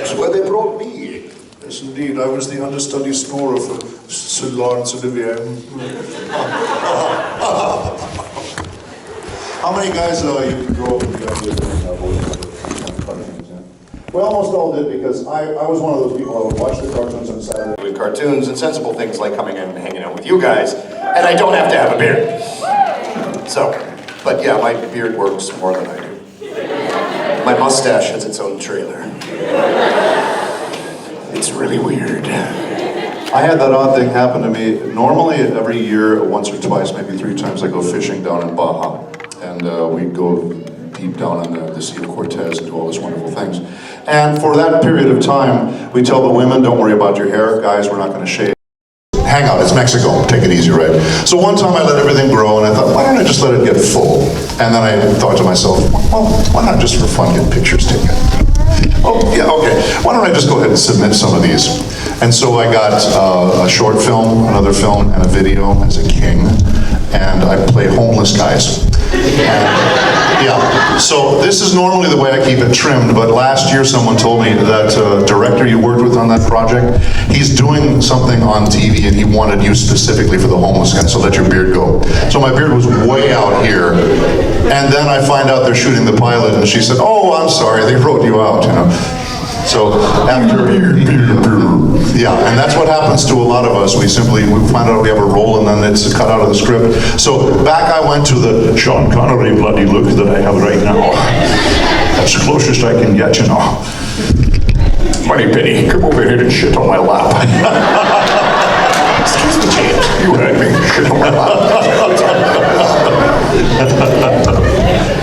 That's where they brought me. Yes, indeed. I was the understudy snorer for Sir Laurence Olivier. How many guys you grow up with the idea of doing cartoons? We almost all did, because I was one of those people that would watch the cartoons on Saturday. With cartoons and sensible things like coming in and hanging out with you guys, and I don't have to have a beard. So, but yeah, my beard works more than I do. My mustache has its own trailer. It's really weird. I had that odd thing happen to me. Normally, every year, once or twice, maybe 3 times, I go fishing down in Baja. And we go deep down in the Sea of Cortez and do all these wonderful things. And for that period of time, we tell the women, don't worry about your hair. Guys, we're not going to shave. Hang out, it's Mexico, take it easy, right? So one time I let everything grow, and I thought, why don't I just let it get full? And then I thought to myself, well, why not just for fun get pictures taken? Oh, yeah, okay. Why don't I just go ahead and submit some of these? And so I got a short film, another film, and a video as a king. And I play homeless guys. And, yeah, so this is normally the way I keep it trimmed, but last year someone told me that director you worked with on that project, he's doing something on TV and he wanted you specifically for the homeless guy, so let your beard go. So my beard was way out here, and then I find out they're shooting the pilot, and she said, oh, I'm sorry, they wrote you out, you know. So after, yeah, and that's what happens to a lot of us. We find out we have a role and then it's cut out of the script. So back I went to the Sean Connery bloody look that I have right now. That's the closest I can get, you know. Money Penny, come over here and shit on my lap. Excuse me, James. You heard me, shit on my lap.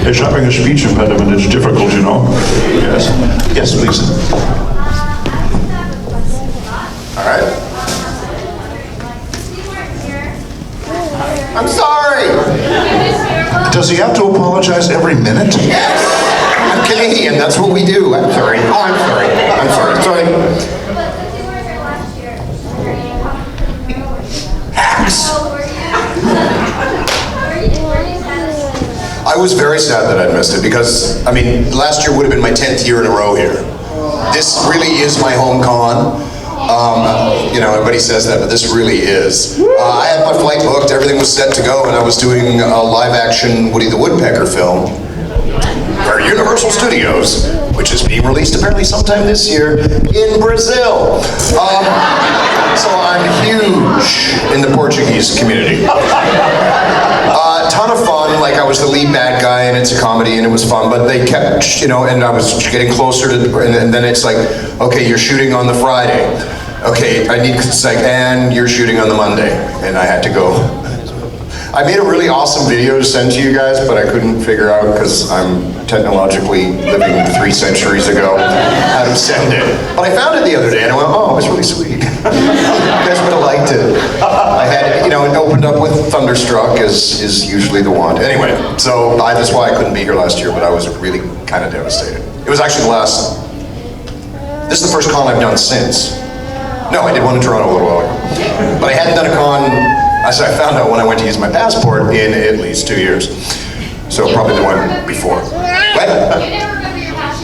It's having a speech impediment, it's difficult, you know. Yes. Yes, please. All right. I'm sorry. Does he have to apologize every minute? Yes. I'm Canadian, that's what we do. I'm sorry. Oh, I'm sorry. I'm sorry. Hacks. I was very sad that I'd missed it because, I mean, last year would have been my 10th year in a row here. This really is my home con. You know, everybody says that, but this really is. I had my flight booked, everything was set to go, and I was doing a live-action Woody the Woodpecker film for Universal Studios, which is being released apparently sometime this year in Brazil. So I'm huge in the Portuguese community. Ton of fun, like I was the lead bad guy and it's a comedy and it was fun, but they kept, you know, and I was getting closer to, and then it's like, okay, you're shooting on the Friday. Okay, it's like, and you're shooting on the Monday. And I had to go. I made a really awesome video to send to you guys, but I couldn't figure out, because I'm technologically living 3 centuries ago, how to send it. But I found it the other day and I went, oh, it's really sweet. You guys would have liked it. I had, you know, it opened up with Thunderstruck, as is usually the want. Anyway, so that's why I couldn't be here last year, but I was really kind of devastated. It was actually this is the first con I've done since. No, I did one in Toronto a little while ago. But I hadn't done a con, as I found out when I went to use my passport, in at least 2 years. So probably the one before. What?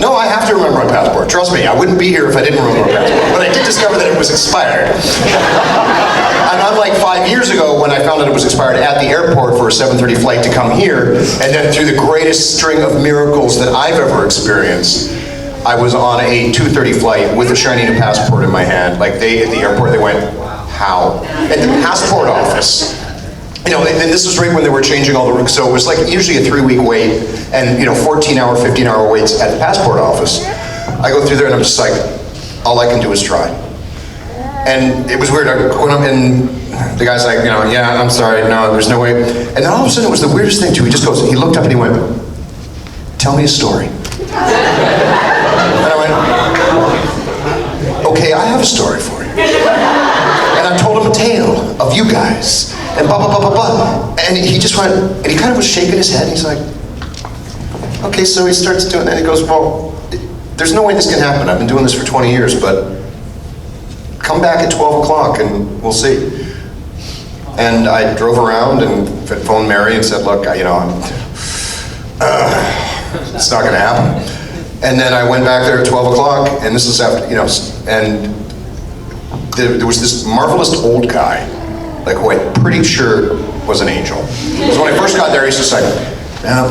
No, I have to remember my passport. Trust me, I wouldn't be here if I didn't remember my passport. But I did discover that it was expired. And unlike 5 years ago when I found that it was expired at the airport for a 7:30 flight to come here, and then through the greatest string of miracles that I've ever experienced, I was on a 2:30 flight with a shiny new passport in my hand. Like at the airport, they went, how? At the passport office, you know, and this was right when they were changing all the routes, so it was like usually a 3-week wait, and 14-hour, 15-hour waits at the passport office. I go through there and I'm just like, all I can do is try. And it was weird, I went up and the guy's like, yeah, I'm sorry, no, there's no way. And then all of a sudden it was the weirdest thing too, he looked up and he went, tell me a story. And I went, okay, I have a story for you. And I told him a tale of you guys, and blah, blah, blah, blah, blah. And he just went, and he kind of was shaking his head, and he's like, okay, so he starts doing that, and he goes, well, there's no way this can happen. I've been doing this for 20 years, but come back at 12 o'clock and we'll see. And I drove around and phoned Mary and said, look, it's not gonna happen. And then I went back there at 12 o'clock, and this is after, and there was this marvelous old guy, like who I'm pretty sure was an angel. Because when I first got there, he's just like, "Now,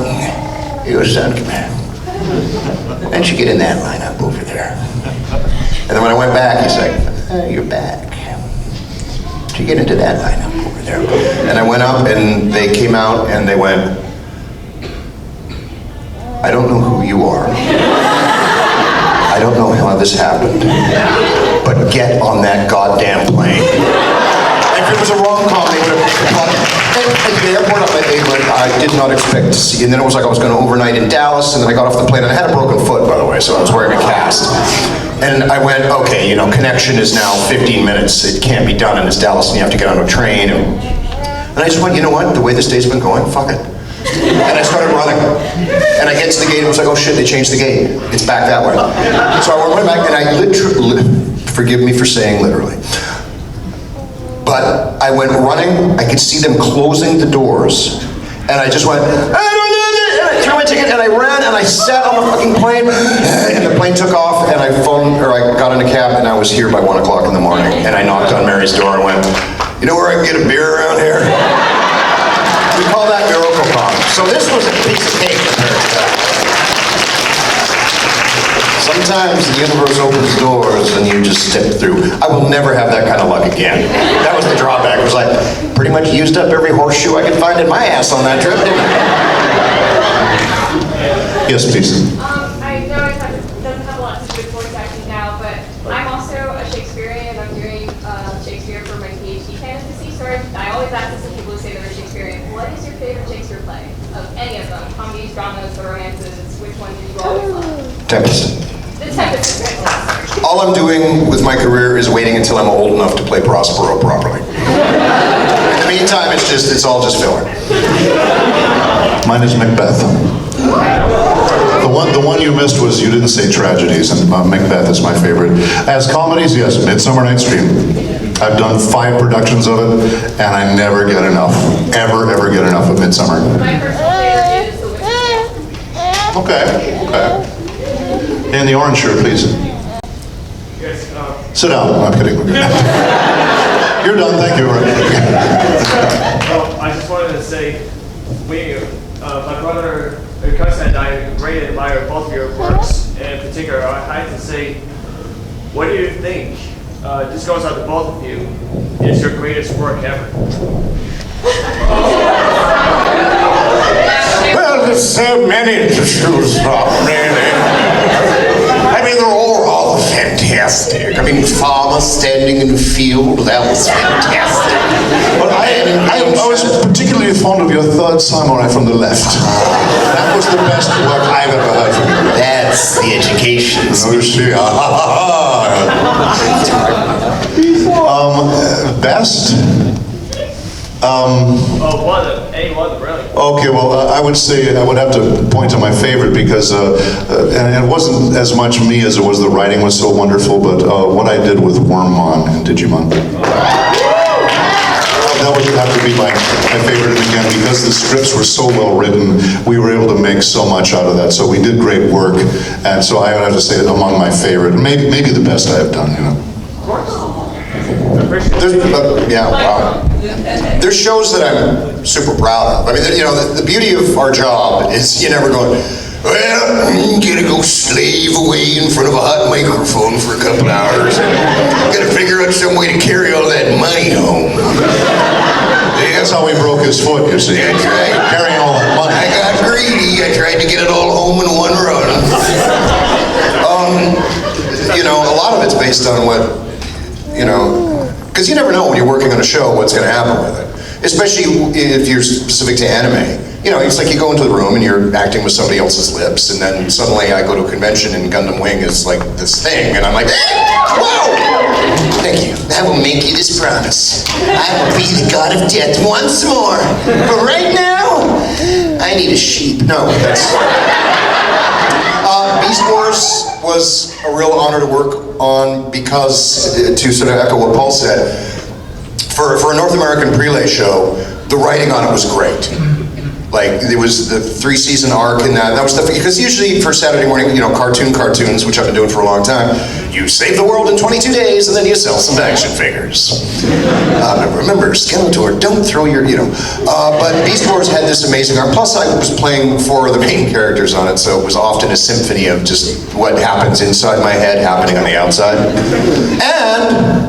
you son, come here. Why don't you get in that lineup over there?" And then when I went back, he's like, "You're back. Why don't you get into that lineup over there?" And I went up, and they came out, and they went, "I don't know who you are. I don't know how this happened, but get on that goddamn plane." If it was a rom-com, they would have. At the airport, I did not expect to see. And then it was like I was going to overnight in Dallas, and then I got off the plane, and I had a broken foot, by the way, so I was wearing a cast. And I went, okay, connection is now 15 minutes. It can't be done, and it's Dallas, and you have to get on a train. And I just went, you know what? The way this day's been going, fuck it. And I started running. And I get to the gate and was like, oh shit, they changed the gate. It's back that way. So I went back and I literally, forgive me for saying literally, but I went running, I could see them closing the doors, and I just went, and I threw my ticket and I ran and I sat on the fucking plane, and the plane took off, and I got in a cab, and I was here by 1 o'clock in the morning, and I knocked on Mary's door and went, "You know where I can get a beer around here?" We call that Metrocon. So this was a piece of cake compared to that. Sometimes the universe opens doors and you just step through. I will never have that kind of luck again. That was the drawback. It was like, pretty much used up every horseshoe I could find in my ass on that trip, didn't I? Yes, please. I know it doesn't have a lot to do with voice acting now, but I'm also a Shakespearean. I'm doing Shakespeare for my PhD candidacy, so I always ask this to people who say they're Shakespearean. What is your favorite Shakespeare play? Of any of them? Comedies, dramas, or romances? Which one did you always love? Tempest. The Tempest is fantastic. All I'm doing with my career is waiting until I'm old enough to play Prospero properly. In the meantime, it's all just filler. Mine is Macbeth. The one you missed was you didn't say tragedies, and Macbeth is my favorite. As comedies, yes, Midsummer Night's Dream. I've done 5 productions of it, and I never get enough, ever get enough of Midsummer. My personal favorite is The Witch. Okay. In the orange shirt, please. Yes, Sit down. I'm kidding. You're done. Thank you. I just wanted to say, my brother, your cousin, and I greatly admire both of your works. In particular, I have to say, what do you think? This goes out to both of you. Is your greatest work ever? Well, there's so many to choose from, really. I mean, they're all fantastic. I mean, farmer standing in the field, that was fantastic. But I was particularly fond of your third samurai from the left. That was the best work I've ever heard from you. That's the education. Oh, see. Best? Any one, really. Okay, well, I would say I would have to point to my favorite because, and it wasn't as much me as it was the writing was so wonderful, but what I did with Wormmon and Digimon. That would have to be my favorite, and again, because the scripts were so well written, we were able to make so much out of that, so we did great work, and so I would have to say that among my favorite, maybe the best I have done, Of course. I appreciate it. Yeah, wow. There's shows that I'm super proud of. I mean, the beauty of our job is you're never going, well, I'm gonna go slave away in front of a hot microphone for a couple hours. Gotta figure out some way to carry all that money home. That's how he broke his foot, you see. That's right. Carrying all that money. I got greedy. I tried to get it all home in one run. A lot of it's based on what, because you never know when you're working on a show what's going to happen with it. Especially if you're specific to anime. It's like you go into the room and you're acting with somebody else's lips, and then suddenly I go to a convention and Gundam Wing is like this thing, and I'm like, whoa! Thank you. I will make you this promise. I will be the god of death once more. But right now, I need a sheep. No, that's... Beast Wars was a real honor to work on because, to sort of echo what Paul said, for a North American prelay show, the writing on it was great. Like, there was the 3-season arc in that. That was because usually for Saturday morning, you know, cartoons, which I've been doing for a long time, you save the world in 22 days and then you sell some action figures. Remember, Skeletor, don't throw your, you know. But Beast Wars had this amazing arc. Plus, I was playing 4 of the main characters on it, so it was often a symphony of just what happens inside my head happening on the outside. And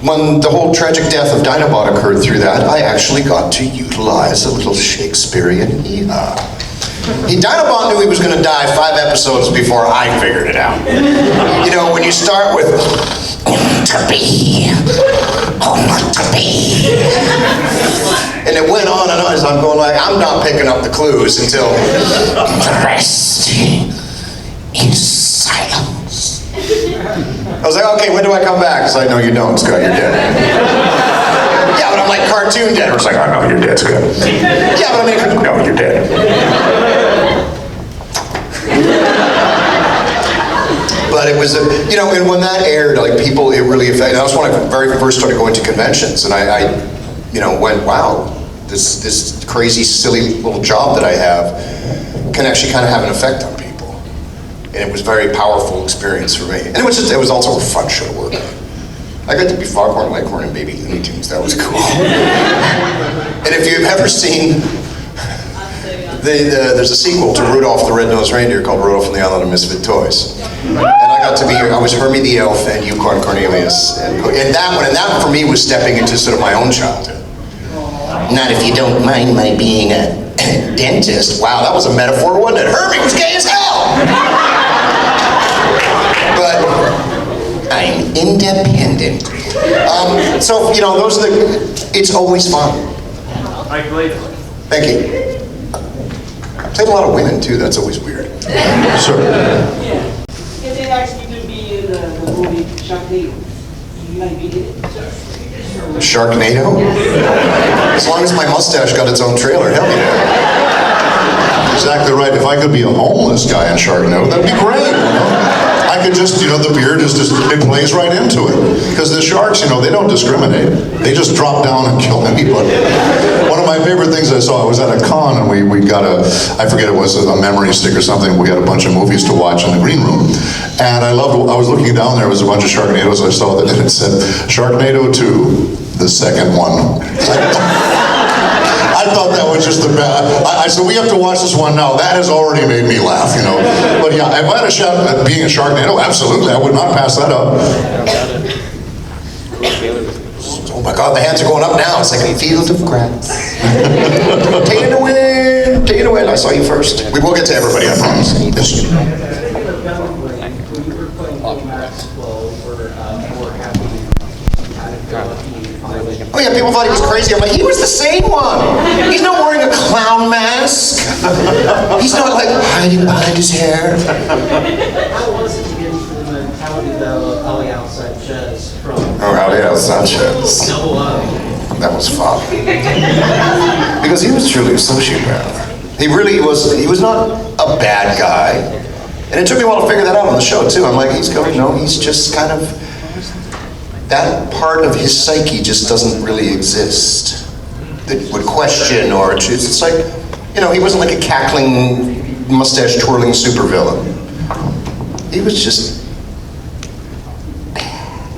when the whole tragic death of Dinobot occurred through that, I actually got to utilize a little Shakespearean hee-haw. Dinobot knew he was going to die 5 episodes before I figured it out. You know, when you start with, to be, oh not to be. And it went on and on as I'm going like, I'm not picking up the clues until the rest is silence. I was like, okay, when do I come back? It's like, no, you don't, Scott, you're dead. Yeah, but I'm like cartoon dead. I was like, oh, no, you're dead, Scott. Yeah, but I'm like, no, you're dead. But it was, you know, and when that aired, like people, it really affected. That was when I very first started going to conventions, and I you know, went, wow, this crazy, silly little job that I have can actually kind of have an effect on people. And it was a very powerful experience for me. And it was also a fun show to work on. I got to be Foghorn Leghorn and Baby Looney Tunes. That was cool. And if you've ever seen, there's a sequel to Rudolph the Red-Nosed Reindeer called Rudolph and the Island of Misfit Toys. And I was Hermie the Elf and Yukon Cornelius. And that for me was stepping into sort of my own childhood. Not if you don't mind my being a dentist. Wow, that was a metaphor, wasn't it? Hermie was gay as hell! But I'm independent. So, you know, it's always fun. I believe it. Thank you. I played a lot of women too, that's always weird. Sure. Yeah. Because it actually could be in the movie Sharknado. You might be in it. Sharknado? As long as my mustache got its own trailer, hell yeah. Exactly right. If I could be a homeless guy in Sharknado, that'd be great, you know? I could just, you know, the beard it plays right into it. Because the sharks, you know, they don't discriminate. They just drop down and kill anybody. One of my favorite things I saw, I was at a con and we got I forget it was a memory stick or something, we had a bunch of movies to watch in the green room. And I was looking down, there was a bunch of Sharknadoes, I saw that, and it said, Sharknado 2, the second one. I thought that was just the best. I said, we have to watch this one now. That has already made me laugh, you know. But yeah, if I had a shot at being a Sharknado, absolutely, I would not pass that up. Oh my God, the hands are going up now. It's like a field of grass. Take it away. I saw you first. We will get to everybody, I promise. Yes. Oh yeah, people thought he was crazy. I'm like, he was the same one. He's not wearing a clown mask. He's not like hiding behind his hair. How was it to get into the mentality of Aliel Sanchez from? Oh, Aliel Sanchez. Double O. That was fun. Because he was truly a sociopath. He really was. He was not a bad guy. And it took me a while to figure that out on the show too. I'm like, he's just kind of. That part of his psyche just doesn't really exist. That would question or choose. It's like, you know, he wasn't like a cackling, mustache-twirling supervillain. He was just...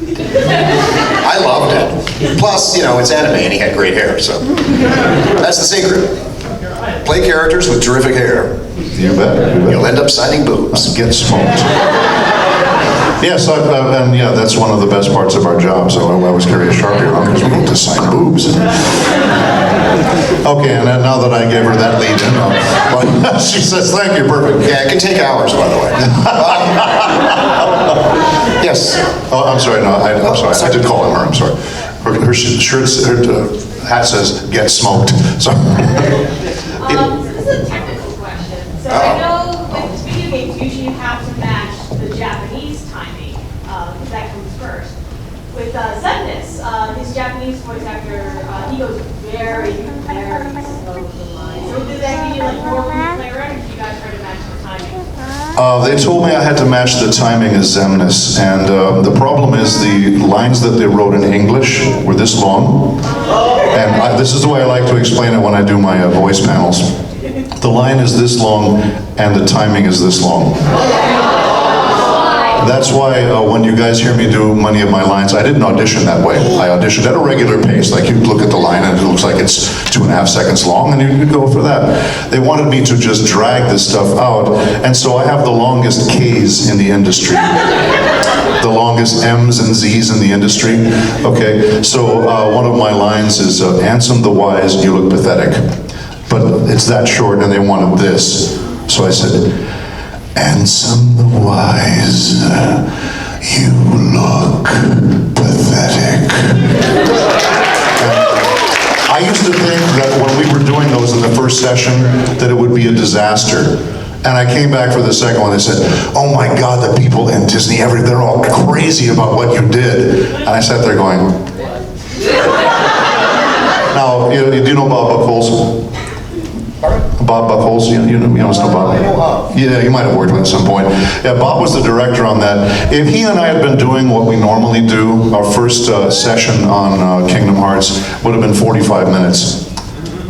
I loved it. Plus, you know, it's anime and he had great hair, so... That's the secret. Play characters with terrific hair. You bet. You'll end up signing boobs. Get smoked. Yes, and yeah, that's one of the best parts of our job. So I always carry a Sharpie around because we need to sign boobs. Okay, and then now that I gave her that lead in, she says, "Thank you, perfect." Yeah, it can take hours, by the way. Yes. Oh, I'm sorry. No, I'm sorry. I did call him her. I'm sorry. Her hat says "Get smoked." Sorry. This is a technical question. So I know with video games, usually you have to match the Japanese timing, because that comes first. With Xemnas, his Japanese voice actor, he goes very, very slow with the line. So did that give you like more room to play around, or did you guys try to match the timing? They told me I had to match the timing as Xemnas, and the problem is the lines that they wrote in English were this long. And this is the way I like to explain it when I do my voice panels. The line is this long, and the timing is this long. That's why when you guys hear me do many of my lines, I didn't audition that way. I auditioned at a regular pace, like you'd look at the line and it looks like it's 2.5 seconds long, and you'd go for that. They wanted me to just drag this stuff out, and so I have the longest K's in the industry. The longest M's and Z's in the industry. Okay, so one of my lines is, "Ansem the wise, you look pathetic." But it's that short, and they wanted this. So I said, "Ansem the wise, you look pathetic." I used to think that when we were doing those in the first session, that it would be a disaster. And I came back for the second one, they said, "Oh my God, the people in Disney, they're all crazy about what you did." And I sat there going, now, do you know Bob Buchholz? Bob Buchholz, you must know Bob. Yeah, you might have worked with him at some point. Yeah, Bob was the director on that. If he and I had been doing what we normally do, our first session on Kingdom Hearts would have been 45 minutes.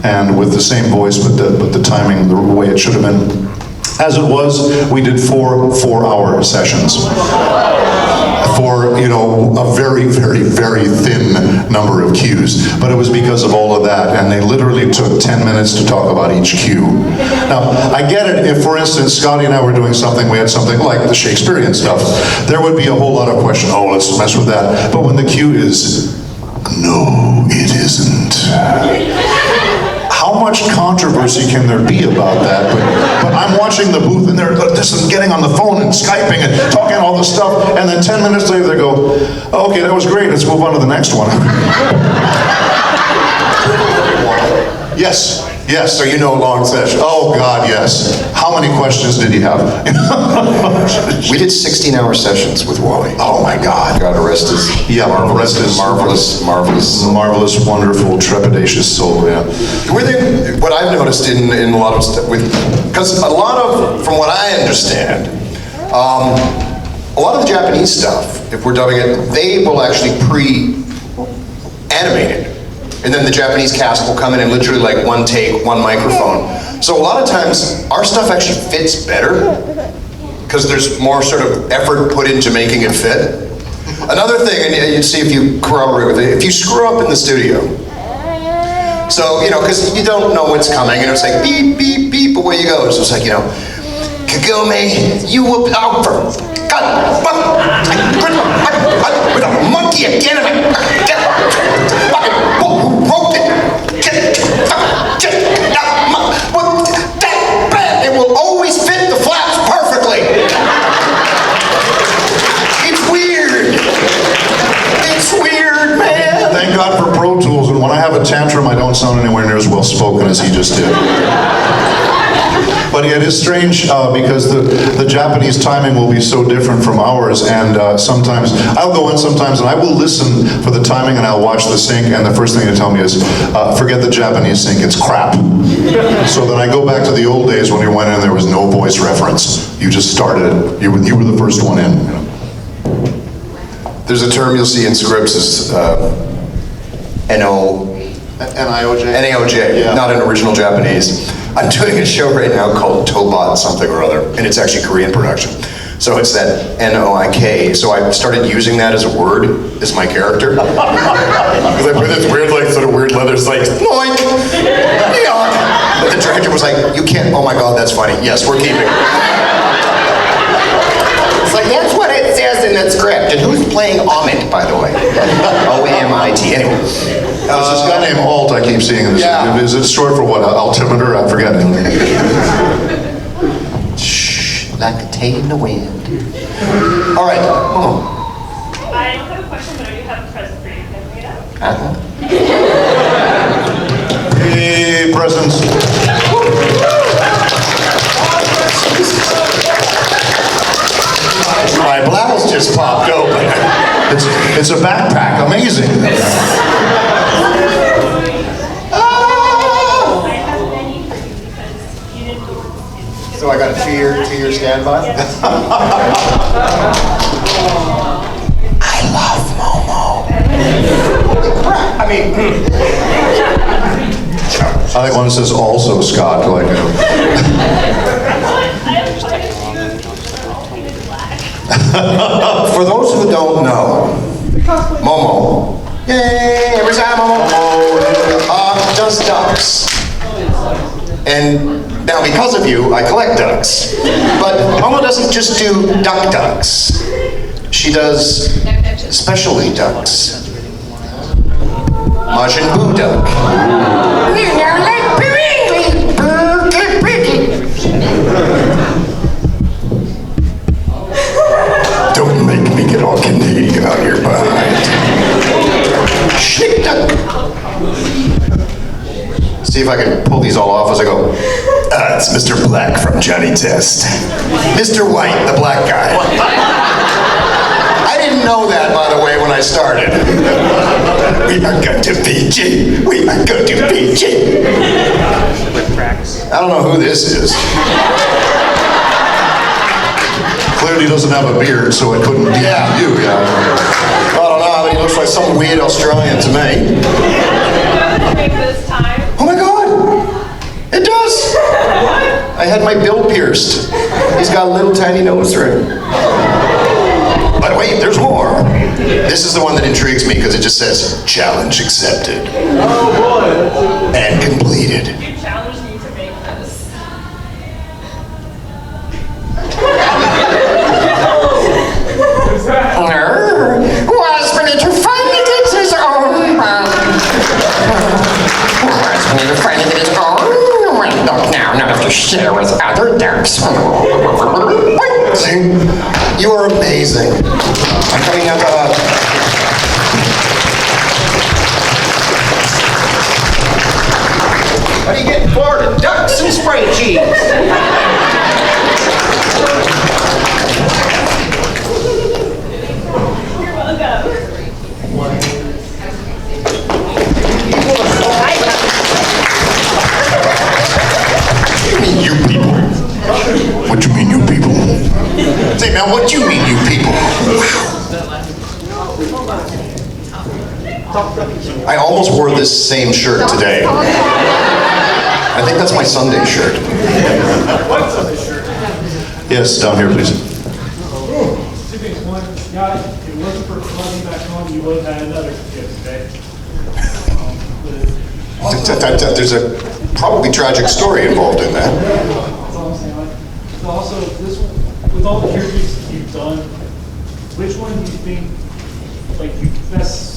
And with the same voice, but the timing, the way it should have been. As it was, we did 4 4-hour sessions for, a very, very, very thin number of cues. But it was because of all of that, and they literally took 10 minutes to talk about each cue. Now, I get it if, for instance, Scotty and I were doing something, we had something like the Shakespearean stuff, there would be a whole lot of question, oh, let's mess with that. But when the cue is, no, it isn't. How much controversy can there be about that? But I'm watching the booth and they're getting on the phone and Skyping and talking all this stuff, and then 10 minutes later they go, oh, okay, that was great, let's move on to the next one. Yes, yes. So you know long session. Oh God, yes. How many questions did he have? We did 16-hour sessions with Wally. Oh my God. God rest his marvelous, wonderful, trepidatious soul. Yeah. What I've noticed in a lot of stuff, because a lot of, from what I understand, a lot of the Japanese stuff, if we're dubbing it, they will actually pre-animate it. And then the Japanese cast will come in and literally like one take, one microphone. So a lot of times, our stuff actually fits better because there's more sort of effort put into making it fit. Another thing, and you'd see if you corroborate with it, if you screw up in the studio, so, because you don't know what's coming, and it's like beep, beep, beep, away you go. So it's like, Kagome, you will out for God, with a monkey again, and who wrote it? That bad, it will always fit the flaps perfectly. It's weird. It's weird, man. Thank God for Pro Tools, and when I have a tantrum, I don't sound anywhere near as well spoken as he just did. But it is strange because the Japanese timing will be so different from ours, and sometimes I'll go in sometimes and I will listen for the timing and I'll watch the sync, and the first thing they tell me is, forget the Japanese sync, it's crap. So then I go back to the old days when you went in, there was no voice reference. You just started it. You were the first one in. There's a term you'll see in scripts is N-I-O-J, not in original Japanese. I'm doing a show right now called Tobot something or other, and it's actually Korean production. So it's that N-O-I-K. So I started using that as a word, as my character. Because I put this weird, sort of weird leather, it's like, Moink! Yeah. But the director was like, you can't, oh my God, that's funny. Yes, we're keeping it. It's like, that's what it says in the script. And who's playing Amit, by the way? O-A-M-I-T. Anyway. There's this guy named Alt I keep seeing in this. Yeah. Is it short for what? Altimeter? I forget. Shh, like a tail in the wind. All right. Oh. I don't have a question, but I do have a present for you. Can I bring it up? Hey, presents. My blouse just popped open. It's a backpack. Amazing. So I got a two-year standby? I love Momo. I mean, like one that says also Scott, like, I have quite a few that are all painted black. For those who don't know, Momo, yay, every time Momo, does ducks. And now because of you, I collect ducks. But Momo doesn't just do ducks. She does specialty ducks. Majin Buu duck. Don't make me get all Canadian on your behind. Schnick duck. See if I can pull these all off as I go. It's Mr. Black from Johnny Test. Mr. White, the black guy. I didn't know that, by the way, when I started. We are going to Fiji. We are going to Fiji. I don't know who this is. clearly doesn't have a beard, so it couldn't be you, yeah. I don't know, but he looks like some weird Australian to me. This time. Oh my God! It does! I had my bill pierced. He's got a little tiny nose ring. But wait, there's more. This is the one that intrigues me because it just says, challenge accepted. Oh boy. And completed. You challenged me to make this. Was ready to finally get his own was ready to finally get his own. Well, look now, not have to share with other ducks. See? You are amazing. I'm coming out What are you getting for? Ducks and spray cheese. You're welcome. you people. What you mean, you people? Say, man, what you mean, you people? I almost wore this same shirt today. I think that's my Sunday shirt. What Sunday shirt? Yes, down here, please. Two things. One, Scott, if it wasn't for flooding back home, you would have had another gift today. There's a probably tragic story involved in that. That's all I'm saying. So also, this one, with all the characters you've done, which one do you think, like, you best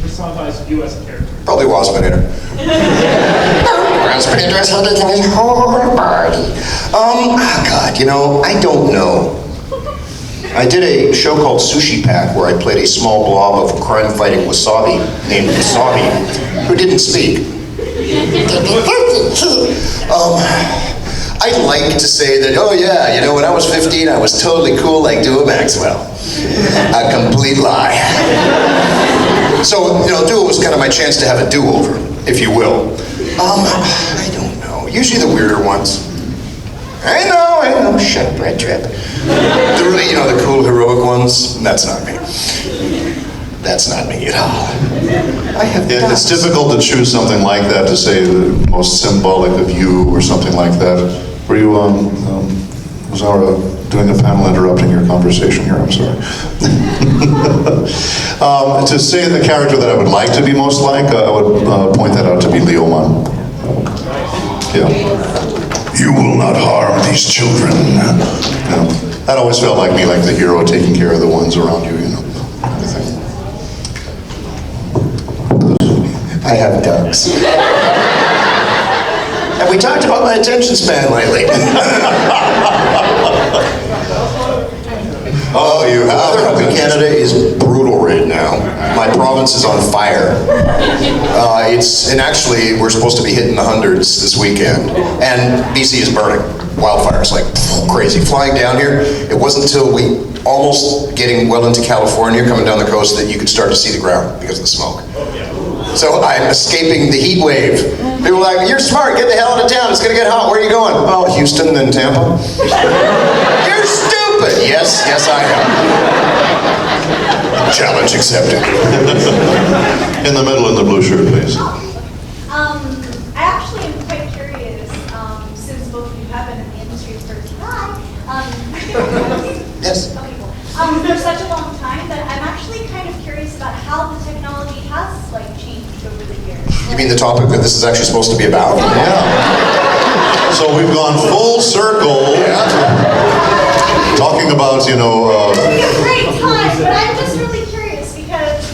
personifies you as a character? Probably Waspinator. Waspinator is holding in his whole body. God, you know, I don't know. I did a show called Sushi Pack where I played a small blob of crime-fighting wasabi named Wasabi, who didn't speak. I'd like to say that, oh yeah, you know, when I was 15, I was totally cool like Dua Maxwell. A complete lie. So, you know, Dua was kind of my chance to have a do-over, if you will. I don't know. Usually the weirder ones. I know, shut up, Red Trip. The really, you know, the cool, heroic ones, that's not me. That's not me at all. I have It's difficult to choose something like that to say the most symbolic of you or something like that. Were you, was Zara doing a panel interrupting your conversation here? I'm sorry. To say the character that I would like to be most like, I would point that out to be Leomon. Yeah. You will not harm these children. You know, that always felt like me, like the hero taking care of the ones around you, you know. I have ducks. Have we talked about my attention span lately? Oh, you have. The weather up in Canada is brutal right now. My province is on fire. And actually, we're supposed to be hitting the hundreds this weekend. And BC is burning. Wildfires like crazy. Flying down here, it wasn't until we almost getting well into California, coming down the coast, that you could start to see the ground because of the smoke. So I'm escaping the heat wave. People are like, you're smart, get the hell out of town, it's gonna get hot, where are you going? Oh, Houston, then Tampa. You're stupid! Yes, I am. Challenge accepted. In the middle in the blue shirt, please. I for such a long time that I'm actually kind of curious about how the technology has like changed over the years. You mean the topic that this is actually supposed to be about? Yeah. So we've gone full circle. Talking about, It's a great time, but I'm just really curious because,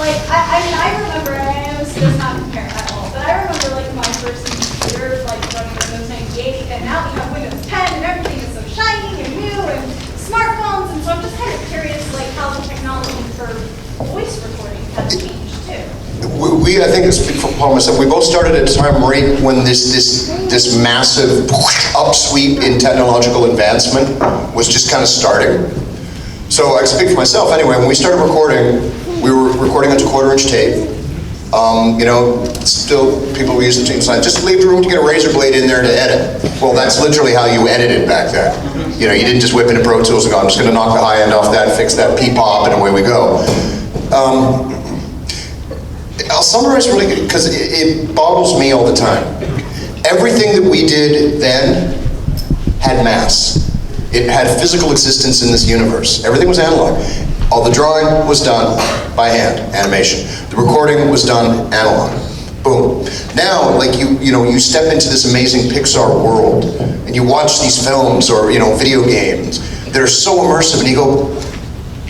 like, I mean, I remember, and I know this does not compare at all, but I remember, like, my first computer, like, running Windows 98, and now we have Windows 10, and everything is so shiny and new, and smartphones, and so I'm just kind of curious, like, how the technology for voice recording has changed, too. I think it's for Paul and myself. We both started at a time right when this massive upsweep in technological advancement was just kind of starting. So I speak for myself anyway. When we started recording, we were recording onto 1/4-inch tape. Still people were using things like just leave the room to get a razor blade in there to edit. Well, that's literally how you edited back then. You didn't just whip into Pro Tools and go, I'm just going to knock the high end off that, fix that P-pop, and away we go. I'll summarize really good because it boggles me all the time. Everything that we did then had mass. It had physical existence in this universe. Everything was analog. All the drawing was done by hand, animation. The recording was done analog. Boom. Now, like you step into this amazing Pixar world and you watch these films or video games that are so immersive, and you go,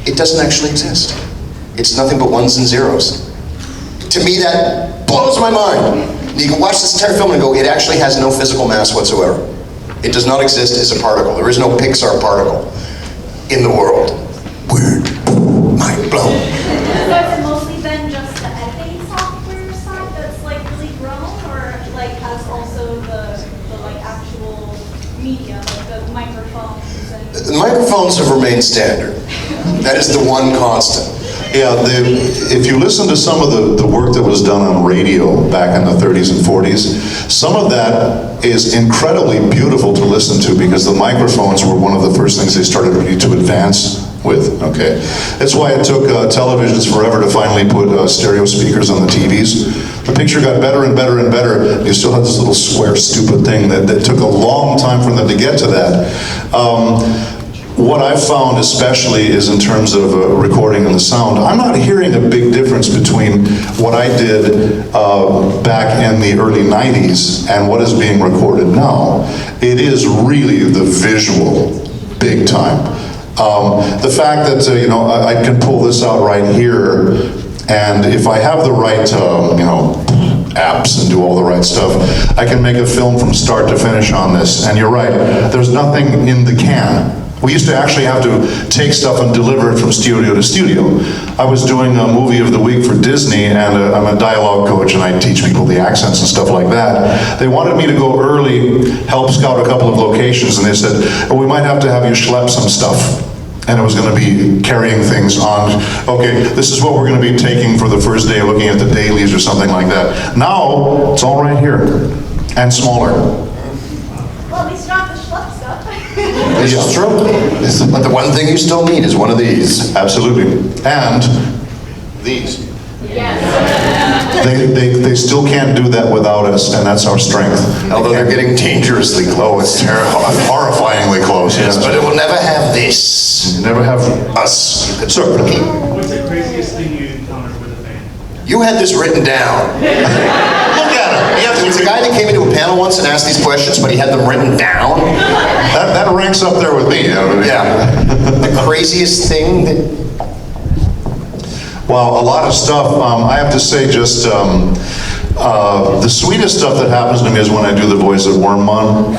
it doesn't actually exist. It's nothing but ones and zeros. To me, that blows my mind. You can watch this entire film and go, it actually has no physical mass whatsoever. It does not exist as a particle. There is no Pixar particle in the world. Weird. Mind blown. So has it mostly been just the editing software side that's like really grown, or like has also the like actual media, like the microphones and... The microphones have remained standard. That is the one constant. Yeah, if you listen to some of the work that was done on radio back in the 30s and 40s, some of that is incredibly beautiful to listen to because the microphones were one of the first things they started really to advance with, okay? That's why it took televisions forever to finally put stereo speakers on the TVs. The picture got better and better and better. You still had this little square, stupid thing that took a long time for them to get to that. What I've found especially is in terms of recording and the sound, I'm not hearing a big difference between what I did back in the early 90s and what is being recorded now. It is really the visual, big time. The fact that, I can pull this out right here, and if I have the right, apps and do all the right stuff, I can make a film from start to finish on this. And you're right, there's nothing in the can. We used to actually have to take stuff and deliver it from studio to studio. I was doing a movie of the week for Disney, and I'm a dialogue coach, and I teach people the accents and stuff like that. They wanted me to go early, help scout a couple of locations, and they said, we might have to have you schlep some stuff. And it was going to be carrying things on. Okay, this is what we're going to be taking for the first day, looking at the dailies or something like that. Now, it's all right here, and smaller. Well, at least you don't have to schlep stuff. This is true. But the one thing you still need is one of these. Absolutely. And these. Yes. They still can't do that without us, and that's our strength. Although they're getting dangerously close. It's terrible, horrifyingly close. Yes, but it will never have this. You never have us. Sir. What's the craziest thing you encountered with a fan? You had this written down. Look at him. There was a guy that came into a panel once and asked these questions, but he had them written down. That ranks up there with me. Yeah. The craziest thing that... Well, a lot of stuff. I have to say, just the sweetest stuff that happens to me is when I do the voice of Wormmon.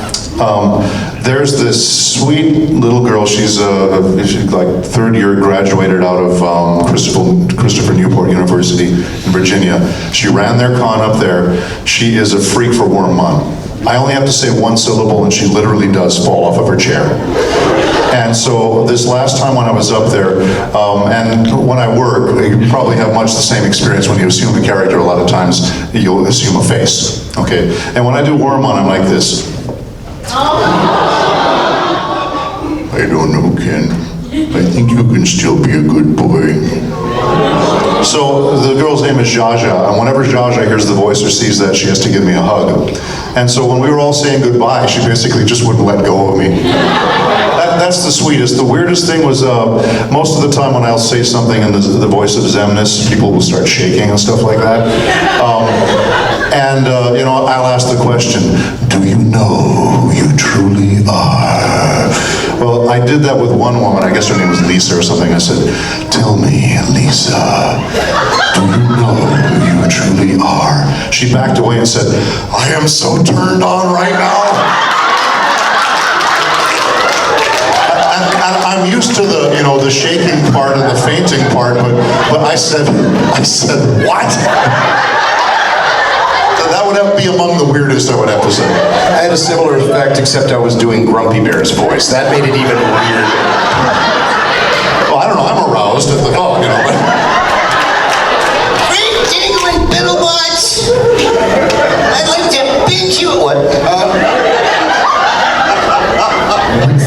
There's this sweet little girl. She's like third year, graduated out of Christopher Newport University in Virginia. She ran their con up there. She is a freak for Wormmon. I only have to say one syllable, and she literally does fall off of her chair. And so this last time when I was up there, and when I work, you probably have much the same experience. When you assume a character, a lot of times you'll assume a face, okay? And when I do Wormmon, I'm like this. I don't know, Ken. I think you can still be a good boy. So the girl's name is Jaja, and whenever Jaja hears the voice or sees that, she has to give me a hug. And so when we were all saying goodbye, she basically just wouldn't let go of me. That's the sweetest. The weirdest thing was most of the time when I'll say something in the voice of Xemnas, people will start shaking and stuff like that. You know, I'll ask the question, do you know who you truly are? Well, I did that with one woman, I guess her name was Lisa or something. I said, tell me, Lisa, do you know who you truly are? She backed away and said, I am so turned on right now. I'm used to the, you know, the shaking part and the fainting part, but I said, what? That would have to be among the weirdest, I would have to say. I had a similar effect, except I was doing Grumpy Bear's voice. That made it even weirder. Well, I don't know, I'm aroused at the thought, you know. Great dangling little butts! I'd like to pinch you. What?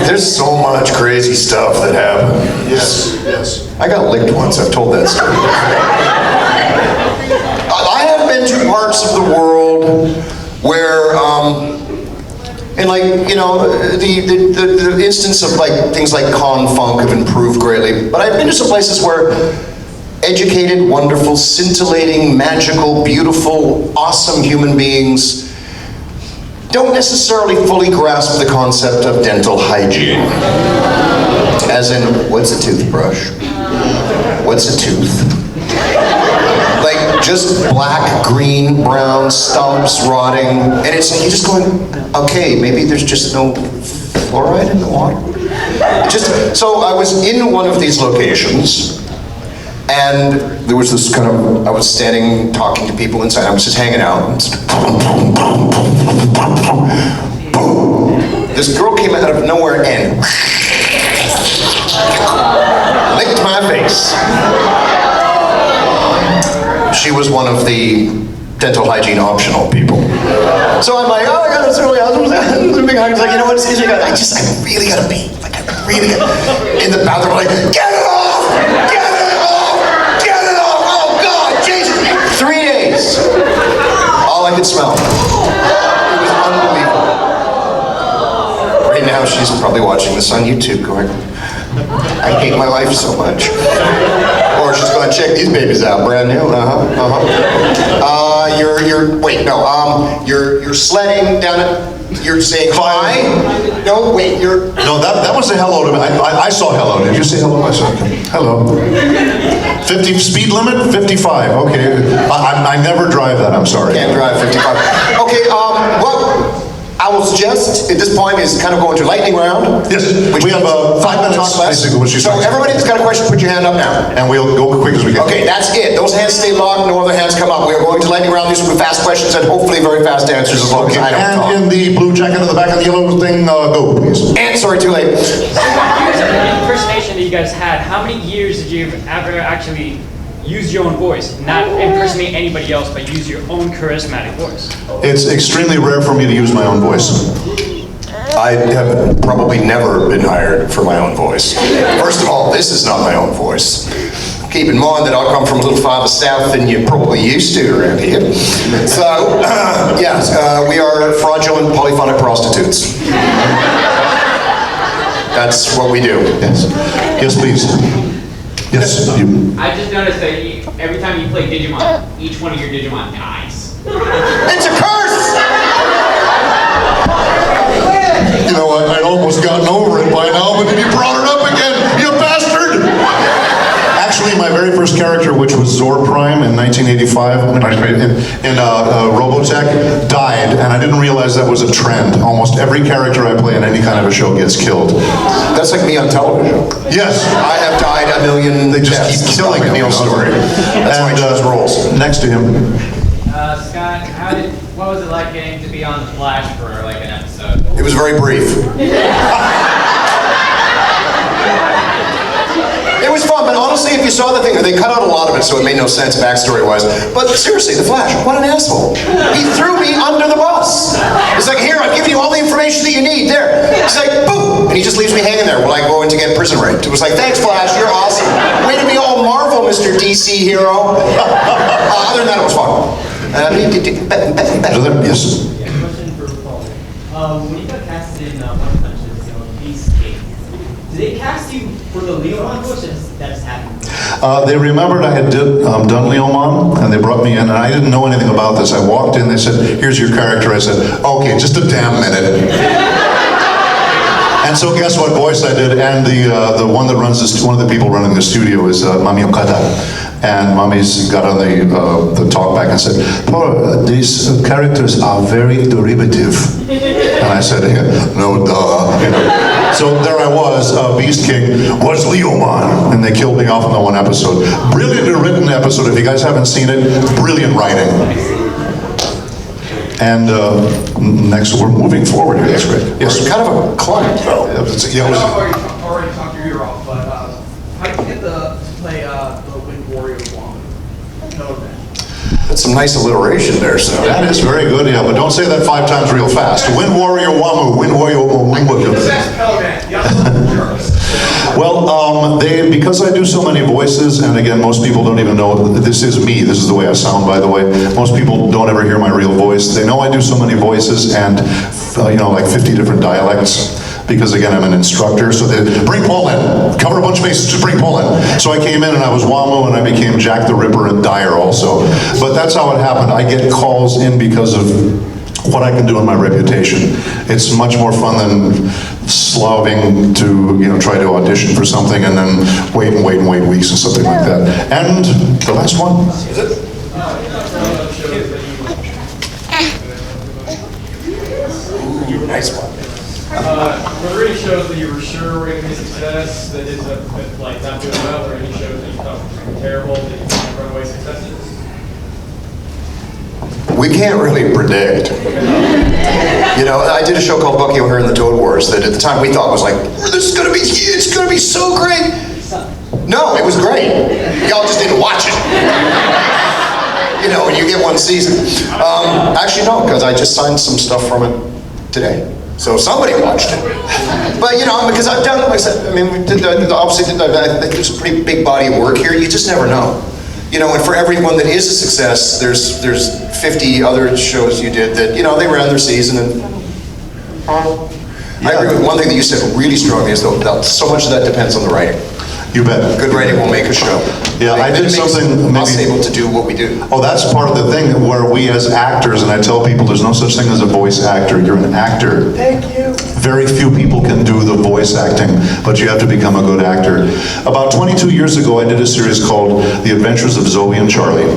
There's so much crazy stuff that happened. Yes, yes. I got licked once, I've told that story. I have been to parts of the world where, and like, you know, the instance of like, things like con funk have improved greatly, but I've been to some places where educated, wonderful, scintillating, magical, beautiful, awesome human beings don't necessarily fully grasp the concept of dental hygiene. As in, what's a toothbrush? What's a tooth? Like, just black, green, brown, stumps rotting, and it's, you're just going, okay, maybe there's just no fluoride in the water? So I was in one of these locations, and there was this kind of, I was standing, talking to people inside, I was just hanging out, and boom! This girl came out of nowhere and licked my face. She was one of the dental hygiene optional people. So I'm like, oh my God, that's really awesome. I was like, you know what, excuse me, I really gotta pee. Like, I really gotta. In the bathroom, I'm like, get it off! Get it off! Get it off! Oh God, Jesus! 3 days. All I could smell. It was unbelievable. Right now, she's probably watching this on YouTube going, I hate my life so much. Or she's going to check these babies out, brand new. You're sledding down it. You're saying hi. No, wait, you're. No, that was a hello to me. I saw hello. Did you say hello? I saw hello. 50 speed limit? 55. Okay. I never drive that. I'm sorry. Can't drive 55. Okay. Well, I will suggest at this point is kind of going to lightning round. Yes. We have 5 minutes. Basically, what she's so everybody that's got a question, put your hand up now. And we'll go quick as we can. Okay, that's it. Those hands stay locked. No other hands come up. We are going to lightning round. These will be fast questions and hopefully very fast answers as long as I don't talk. And in the blue jacket in the back of the yellow thing, go please. And sorry, too late. Impersonation that you guys had, how many years did you ever actually use your own voice? Not impersonate anybody else, but use your own charismatic voice. It's extremely rare for me to use my own voice. I have probably never been hired for my own voice. First of all, this is not my own voice. Keep in mind that I come from a little farther south than you're probably used to around here. So, yes, we are fraudulent polyphonic prostitutes. That's what we do. Yes. Yes, please. Yes. I just noticed that every time you play Digimon, each one of your Digimon dies. It's a curse! You know, I'd almost gotten over it by now, but then you brought it up again, you bastard! Actually, my very first character, which was Zor Prime in 1985, in Robotech, died, and I didn't realize that was a trend. Almost every character I play in any kind of a show gets killed. That's like me on television. Yes. I have died a million. They just keep killing McNeil story. That's why I chose roles. Next to him. Scott, what was it like getting to be on The Flash for like an episode? It was very brief. It was fun, but honestly, if you saw the thing, they cut out a lot of it, so it made no sense backstory-wise. But seriously, The Flash, what an asshole. He threw me under the bus. It's like, here, I've given you all the information that you need, there. It's like, boom, and he just leaves me hanging there while I go in to get prison raped. It was like, thanks, Flash, you're awesome. Way to be all Marvel, Mr. DC hero. Other than that, it was fun. Yes. Question for Paul. When you got casted in One Punch as Beast King, cast you for the Leomon voice, or that just happened? They remembered I had done Leomon, and they brought me in, and I didn't know anything about this. I walked in, they said, "Here's your character." I said, "Okay, just a damn minute." And so guess what voice I did? And the one that runs this, one of the people running the studio is Mami Okada. And Mami's got on the talkback and said, "Paul, these characters are very derivative." And I said, "No, duh." You know. So there I was, Beast King was Leomon, and they killed me off in the one episode. Brilliantly written episode. If you guys haven't seen it, brilliant writing. And next, we're moving forward here. That's great. Yes, We're kind of a client, though. Yeah, I know I've already talked your ear off, but how did you get to play the Wind Warrior Woman? Tell that. That's some nice alliteration there, so. that is very good, yeah, but don't say that 5 times real fast. Wind Warrior Wamu, Wind Warrior Wamu. The best Pelican, the other jerks. Well, because I do so many voices, and again, most people don't even know this is me. This is the way I sound, by the way. Most people don't ever hear my real voice. They know I do so many voices and, like 50 different dialects. Because again, I'm an instructor, so they bring Paul in, cover a bunch of bases, just bring Paul in. So I came in and I was Wamu, and I became Jack the Ripper and Dyer also. But that's how it happened. I get calls in because of what I can do in my reputation. It's much more fun than slaving to, try to audition for something and then wait weeks and something like that. And the last one. Is it? Ooh, nice one. Were there any shows that you were sure were going to be a success that ended up not doing well, or any shows that you thought were terrible that you had runaway successes? We can't really predict. I did a show called Bucky O'Hare and the Toad Wars that at the time we thought was like, this is going to be huge, it's going to be so great. No, it was great. Y'all just didn't watch it. You get one season. Actually, no, because I just signed some stuff from it today. So somebody watched it. But, because I've done, like I said, we did, obviously, there's a pretty big body of work here. You just never know. And for everyone that is a success, there's 50 other shows you did that, they ran their season. And I agree with one thing that you said really strongly is that so much of that depends on the writing. You bet. Good writing will make a show. Yeah, I did something us able to do what we do. Oh, that's part of the thing where we as actors, and I tell people there's no such thing as a voice actor. You're an actor. Thank you. Very few people can do the voice acting, but you have to become a good actor. About 22 years ago, I did a series called The Adventures of Zoe and Charlie.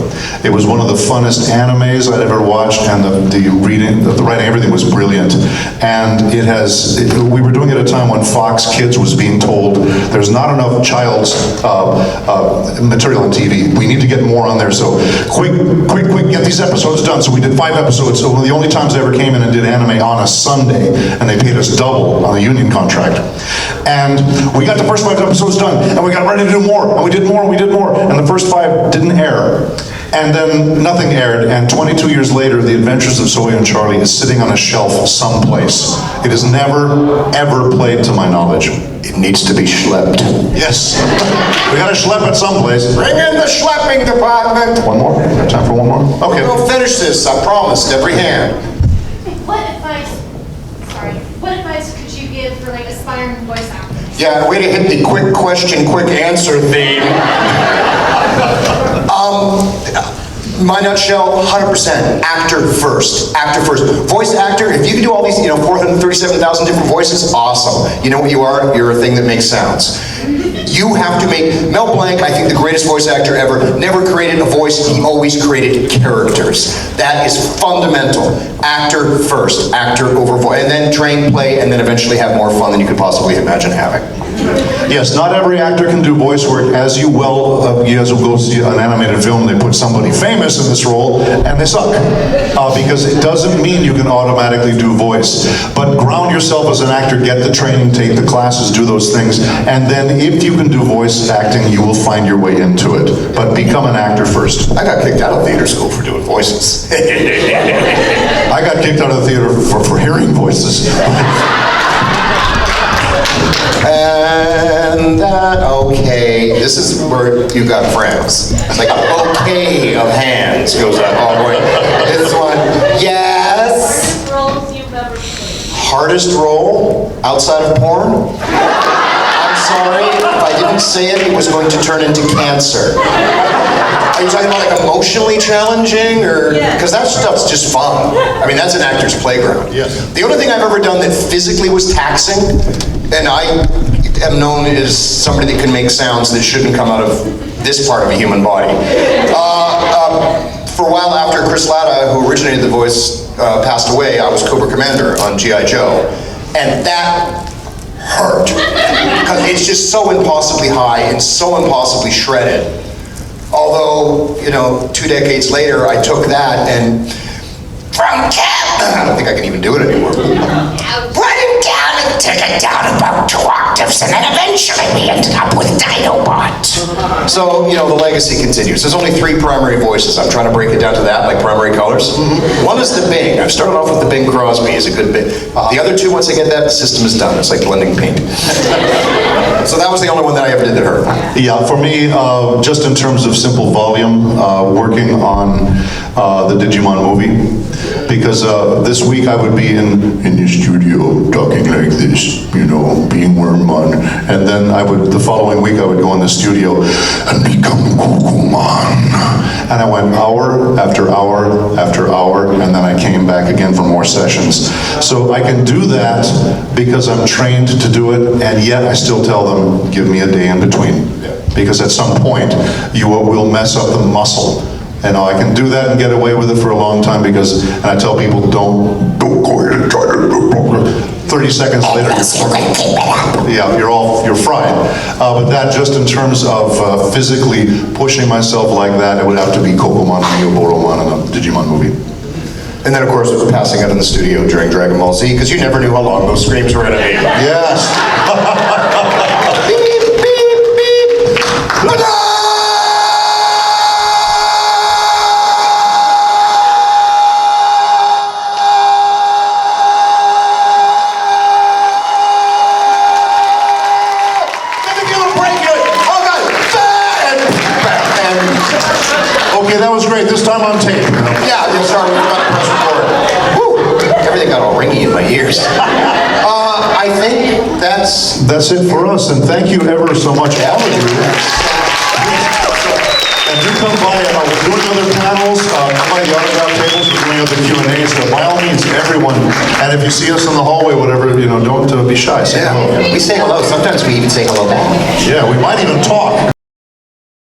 It was one of the funnest animes I'd ever watched, and the reading, the writing, everything was brilliant. And we were doing it at a time when Fox Kids was being told there's not enough child's material on TV. We need to get more on there, so quick, get these episodes done. So we did 5 episodes. So one of the only times I ever came in and did anime on a Sunday, and they paid us double on a union contract. And we got the first 5 episodes done, and we got ready to do more, and we did more, and the first 5 didn't air. And then nothing aired, and 22 years later, The Adventures of Zoe and Charlie is sitting on a shelf someplace. It is never, ever played to my knowledge. It needs to be schlepped. Yes. We gotta schlep it someplace. Bring in the schlepping department. One more? Got time for one more? Okay. We'll finish this, I promised, every hand. What advice could you give for like aspiring voice actors? Yeah, way to hit the quick question, quick answer theme. My nutshell, 100%, actor first. Voice actor, if you can do all these, 437,000 different voices, awesome. You know what you are? You're a thing that makes sounds. You have to make, Mel Blanc, I think the greatest voice actor ever, never created a voice, he always created characters. That is fundamental. Actor first, actor over voice, and then train, play, and then eventually have more fun than you could possibly imagine having. Yes, not every actor can do voice work. As you guys will go see an animated film, they put somebody famous in this role, and they suck. Because it doesn't mean you can automatically do voice. But ground yourself as an actor, get the training, take the classes, do those things, and then if you can do voice acting, you will find your way into it. But become an actor first. I got kicked out of theater school for doing voices. I got kicked out of the theater for hearing voices. And that, okay, this is where you got friends. It's like a bouquet of hands goes up. Oh boy, this one, yes. Hardest roles you've ever played? Hardest role outside of porn? I'm sorry. If I didn't say it, it was going to turn into cancer. Are you talking about like emotionally challenging, or because that stuff's just fun? I mean, that's an actor's playground. Yes. The only thing I've ever done that physically was taxing, and I am known as somebody that can make sounds that shouldn't come out of this part of a human body. For a while after Chris Latta, who originated the voice, passed away, I was Cobra Commander on G.I. Joe, and that hurt because it's just so impossibly high and so impossibly shredded. Although, you know, 2 decades later, I took that and from camp, I don't think I can even do it anymore. Brought him down and took it down about 2 octaves, and then eventually we ended up with Dinobot. So, you know, the legacy continues. There's only 3 primary voices. I'm trying to break it down to that, like primary colors. One is the Bing. I've started off with the Bing Crosby as a good Bing. The other 2, once I get that, the system is done. It's like blending paint. So that was the only one that I ever did that hurt. Yeah, for me, just in terms of simple volume, working on the Digimon movie, because this week I would be in the studio talking like this, you know, being Wormmon, and then the following week I would go in the studio and become Gokumon. And I went hour after hour after hour, and then I came back again for more sessions. So I can do that because I'm trained to do it, and yet I still tell them, give me a day in between. Because at some point, you will mess up the muscle. And I can do that and get away with it for a long time because, and I tell people, don't go ahead and try to, 30 seconds later, yeah, you're fried. But that just in terms of physically pushing myself like that, it would have to be Kokomon and Yoboromon in the Digimon movie. And then, of course, we were passing out in the studio during Dragon Ball Z, because you never knew how long those screams were going to be. Yes. Beep, beep, beep. No! Okay, that was great. This time on tape. Yeah, I'm sorry, we're about to press record. Woo! Everything got all ringy in my ears. I think that's it for us, and thank you ever so much, all of you. And do come by, we're doing other panels, come by the autograph tables, we're doing other Q&As, so by all means, everyone. And if you see us in the hallway, whatever, you know, don't be shy. Say hello. We say hello. Sometimes we even say hello back. Yeah, we might even talk.